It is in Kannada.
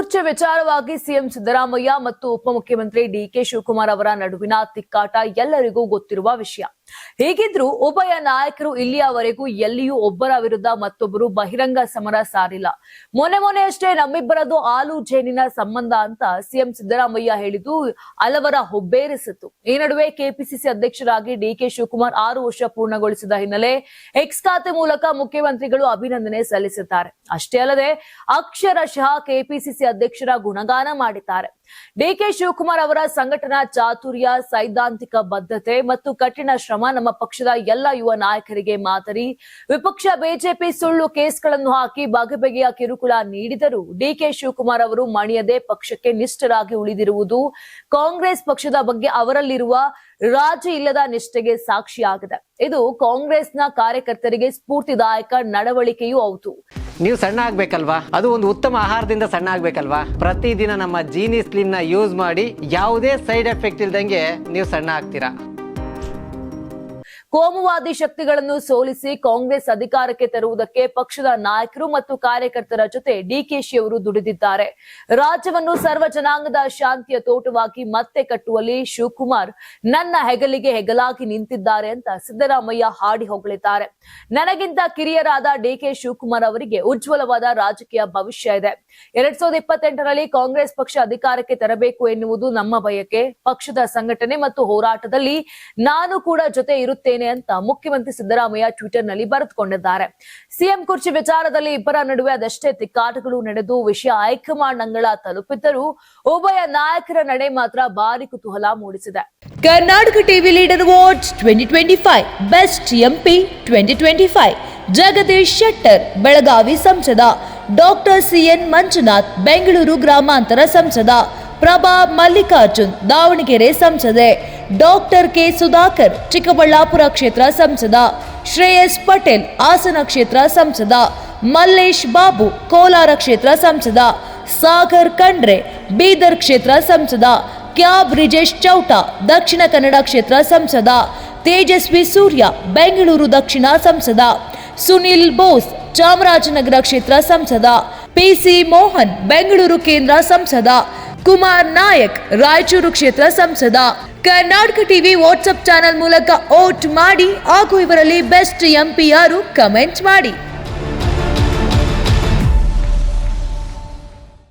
ಕುರ್ಚಿ ವಿಚಾರವಾಗಿ ಸಿಎಂ ಸಿದ್ದರಾಮಯ್ಯ ಮತ್ತು ಉಪಮುಖ್ಯಮಂತ್ರಿ ಡಿಕೆ ಶಿವಕುಮಾರ್ ಅವರ ನಡುವಿನ ತಿಕ್ಕಾಟ ಎಲ್ಲರಿಗೂ ಗೊತ್ತಿರುವ ವಿಷಯ. ಹೀಗಿದ್ರೂ ಉಭಯ ನಾಯಕರು ಇಲ್ಲಿಯವರೆಗೂ ಎಲ್ಲಿಯೂ ಒಬ್ಬರ ವಿರುದ್ಧ ಮತ್ತೊಬ್ಬರು ಬಹಿರಂಗ ಸಮರ ಸಾರಿಲ್ಲ. ಮೊನ್ನೆಯಷ್ಟೇ ನಮ್ಮಿಬ್ಬರದು ಹಾಲು ಜೇನಿನ ಸಂಬಂಧ ಅಂತ ಸಿಎಂ ಸಿದ್ದರಾಮಯ್ಯ ಹೇಳಿದ್ದು ಹಲವರ ಹುಬ್ಬೇರಿಸಿತು. ಈ ನಡುವೆ ಕೆಪಿಸಿಸಿ ಅಧ್ಯಕ್ಷರಾಗಿ ಡಿಕೆ ಶಿವಕುಮಾರ್ 6 ವರ್ಷ ಪೂರ್ಣಗೊಳಿಸಿದ ಹಿನ್ನೆಲೆ ಎಕ್ಸ್ ಖಾತೆ ಮೂಲಕ ಮುಖ್ಯಮಂತ್ರಿಗಳು ಅಭಿನಂದನೆ ಸಲ್ಲಿಸಿದ್ದಾರೆ. ಅಷ್ಟೇ ಅಲ್ಲದೆ ಅಕ್ಷರಶಃ ಕೆಪಿಸಿಸಿ ಅಧ್ಯಕ್ಷರ ಗುಣಗಾನ ಮಾಡಿದ್ದಾರೆ. ಡಿಕೆ ಶಿವಕುಮಾರ್ ಅವರ ಸಂಘಟನಾ ಚಾತುರ್ಯ, ಸೈದ್ಧಾಂತಿಕ ಬದ್ಧತೆ ಮತ್ತು ಕಠಿಣ ಶ್ರಮ ನಮ್ಮ ಪಕ್ಷದ ಎಲ್ಲ ಯುವ ನಾಯಕರಿಗೆ ಮಾದರಿ. ವಿಪಕ್ಷ ಬಿಜೆಪಿ ಸುಳ್ಳು ಕೇಸ್ಗಳನ್ನು ಹಾಕಿ ಬಗೆಬಗೆಯ ಕಿರುಕುಳ ನೀಡಿದರೂ ಡಿಕೆ ಶಿವಕುಮಾರ್ ಅವರು ಮಣಿಯದೆ ಪಕ್ಷಕ್ಕೆ ನಿಷ್ಠರಾಗಿ ಉಳಿದಿರುವುದು ಕಾಂಗ್ರೆಸ್ ಪಕ್ಷದ ಬಗ್ಗೆ ಅವರಲ್ಲಿರುವ ರಾಜಿ ಇಲ್ಲದ ನಿಷ್ಠೆಗೆ ಸಾಕ್ಷಿಯಾಗಿದೆ. ಇದು ಕಾಂಗ್ರೆಸ್ನ ಕಾರ್ಯಕರ್ತರಿಗೆ ಸ್ಫೂರ್ತಿದಾಯಕ ನಡವಳಿಕೆಯೂ ಹೌದು. ನೀವು ಸಣ್ಣ ಆಗ್ಬೇಕಲ್ವಾ? ಅದು ಒಂದು ಉತ್ತಮ ಆಹಾರದಿಂದ ಸಣ್ಣ ಆಗ್ಬೇಕಲ್ವಾ? ಪ್ರತಿದಿನ ನಮ್ಮ ಜೀನಿ ಸ್ಲಿಮ್ ನ ಯೂಸ್ ಮಾಡಿ ಯಾವುದೇ ಸೈಡ್ ಎಫೆಕ್ಟ್ ಇಲ್ದಂಗೆ ನೀವು ಸಣ್ಣ ಆಗ್ತೀರಾ. ಕೋಮುವಾದಿ ಶಕ್ತಿಗಳನ್ನು ಸೋಲಿಸಿ ಕಾಂಗ್ರೆಸ್ ಅಧಿಕಾರಕ್ಕೆ ತರುವುದಕ್ಕೆ ಪಕ್ಷದ ನಾಯಕರು ಮತ್ತು ಕಾರ್ಯಕರ್ತರ ಜೊತೆ ಡಿಕೆಶಿ ಅವರು ದುಡಿದಿದ್ದಾರೆ. ರಾಜ್ಯವನ್ನು ಸರ್ವ ಜನಾಂಗದ ಶಾಂತಿಯ ತೋಟವಾಗಿ ಮತ್ತೆ ಕಟ್ಟುವಲ್ಲಿ ಶಿವಕುಮಾರ್ ನನ್ನ ಹೆಗಲಿಗೆ ಹೆಗಲಾಗಿ ನಿಂತಿದ್ದಾರೆ ಅಂತ ಸಿದ್ದರಾಮಯ್ಯ ಹಾಡಿ ಹೊಗಳಿದ್ದಾರೆ. ನನಗಿಂತ ಕಿರಿಯರಾದ ಡಿಕೆ ಶಿವಕುಮಾರ್ ಅವರಿಗೆ ಉಜ್ವಲವಾದ ರಾಜಕೀಯ ಭವಿಷ್ಯ ಇದೆ. 2028ರಲ್ಲಿ ಕಾಂಗ್ರೆಸ್ ಪಕ್ಷ ಅಧಿಕಾರಕ್ಕೆ ತರಬೇಕು ಎನ್ನುವುದು ನಮ್ಮ ಬಯಕೆ. ಪಕ್ಷದ ಸಂಘಟನೆ ಮತ್ತು ಹೋರಾಟದಲ್ಲಿ ನಾನು ಕೂಡ ಜೊತೆ ಇರುತ್ತೇನೆ ಅಂತ ಮುಖ್ಯಮಂತ್ರಿ ಸಿದ್ದರಾಮಯ್ಯ ಟ್ವಿಟರ್ ನಲ್ಲಿ ಬರೆದುಕೊಂಡಿದ್ದಾರೆ. ಸಿಎಂ ಕುರ್ಚಿ ವಿಚಾರದಲ್ಲಿ ಇಬ್ಬರ ನಡುವೆ ಅದಷ್ಟೇ ತಿಕ್ಕಾಟಗಳು ನಡೆದು ವಿಷಯ ಹೈಕಮಾಂಡ್ ಅಂಗಳ ತಲುಪಿದ್ದರೂ ಉಭಯ ನಾಯಕರ ನಡೆ ಮಾತ್ರ ಭಾರಿ ಕುತೂಹಲ ಮೂಡಿಸಿದೆ. Karnataka TV leader awards 2025 best MP 2025 Jagadish Shettar Belagavi ಸಂಸದ, ಡಾಕ್ಟರ್ ಸಿಎನ್ ಮಂಜುನಾಥ್ ಬೆಂಗಳೂರು ಗ್ರಾಮಾಂತರ ಸಂಸದ, ಪ್ರಭಾ ಮಲ್ಲಿಕಾರ್ಜುನ್ ದಾವಣಗೆರೆ ಸಂಸದೆ, ಡಾಕ್ಟರ್ ಕೆ ಸುಧಾಕರ್ ಚಿಕ್ಕಬಳ್ಳಾಪುರ ಕ್ಷೇತ್ರ ಸಂಸದ, ಶ್ರೇಯಸ್ ಪಟೇಲ್ ಹಾಸನ ಕ್ಷೇತ್ರ ಸಂಸದ, ಮಲ್ಲೇಶ್ ಬಾಬು ಕೋಲಾರ ಕ್ಷೇತ್ರ ಸಂಸದ, ಸಾಗರ್ ಖಂಡ್ರೆ ಬೀದರ್ ಕ್ಷೇತ್ರ ಸಂಸದ, ಕ್ಯಾಬ್ ಬ್ರಿಜೇಶ್ ಚೌಟಾ ದಕ್ಷಿಣ ಕನ್ನಡ ಕ್ಷೇತ್ರ ಸಂಸದ, ತೇಜಸ್ವಿ ಸೂರ್ಯ ಬೆಂಗಳೂರು ದಕ್ಷಿಣ ಸಂಸದ, ಸುನಿಲ್ ಬೋಸ್ ಚಾಮರಾಜನಗರ ಕ್ಷೇತ್ರ ಸಂಸದ, ಪಿಸಿ ಮೋಹನ್ ಬೆಂಗಳೂರು ಕೇಂದ್ರ ಸಂಸದ, ಕುಮಾರ್ ನಾಯಕ್ ರಾಯಚೂರು ಕ್ಷೇತ್ರ ಸಂಸದ. ಕರ್ನಾಟಕ ಟಿವಿ ವಾಟ್ಸ್ಆಪ್ ಚಾನೆಲ್ ಮೂಲಕ ವೋಟ್ ಮಾಡಿ ಹಾಗೂ ಇವರಲ್ಲಿ ಬೆಸ್ಟ್ ಎಂಪಿ ಯಾರು ಕಮೆಂಟ್ ಮಾಡಿ.